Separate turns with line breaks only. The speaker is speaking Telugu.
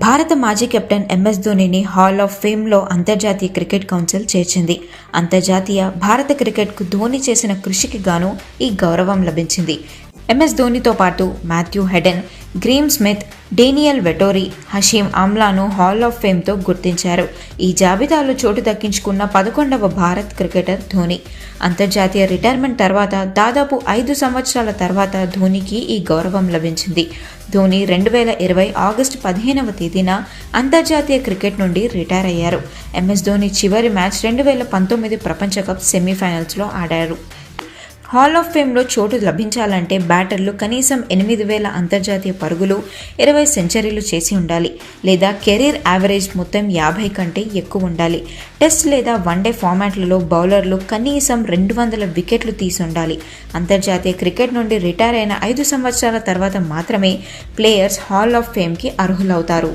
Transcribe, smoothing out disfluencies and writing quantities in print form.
భారత మాజీ కెప్టెన్ ఎంఎస్ ధోనీని హాల్ ఆఫ్ ఫేమ్లో అంతర్జాతీయ క్రికెట్ కౌన్సిల్ చేర్చింది. అంతర్జాతీయ భారత క్రికెట్కు ధోనీ చేసిన కృషికి గాను ఈ గౌరవం లభించింది. ఎంఎస్ ధోనీతో పాటు Matthew Hayden, Graeme Smith, Daniel Vettori, Hashim ఆమ్లాను హాల్ ఆఫ్ ఫేమ్తో గుర్తించారు. ఈ జాబితాలో చోటు దక్కించుకున్న 11వ భారత్ క్రికెటర్ ధోనీ. అంతర్జాతీయ రిటైర్మెంట్ తర్వాత దాదాపు 5 సంవత్సరాల తర్వాత ధోనీకి ఈ గౌరవం లభించింది. ధోనీ 2020 ఆగస్టు 15వ తేదీన అంతర్జాతీయ క్రికెట్ నుండి రిటైర్ అయ్యారు. ఎంఎస్ ధోనీ చివరి మ్యాచ్ 2019 ప్రపంచ కప్ సెమీఫైనల్స్లో ఆడారు. హాల్ ఆఫ్ ఫేమ్లో చోటు లభించాలంటే బ్యాటర్లు కనీసం 8,000 అంతర్జాతీయ పరుగులు, 20 సెంచరీలు చేసి ఉండాలి, లేదా కెరీర్ యావరేజ్ మొత్తం 50 కంటే ఎక్కువ ఉండాలి. టెస్ట్ లేదా వన్డే ఫార్మాట్లలో బౌలర్లు కనీసం 200 వికెట్లు తీసి ఉండాలి. అంతర్జాతీయ క్రికెట్ నుండి రిటైర్ అయిన 5 సంవత్సరాల తర్వాత మాత్రమే ప్లేయర్స్ హాల్ ఆఫ్ ఫేమ్కి అర్హులవుతారు.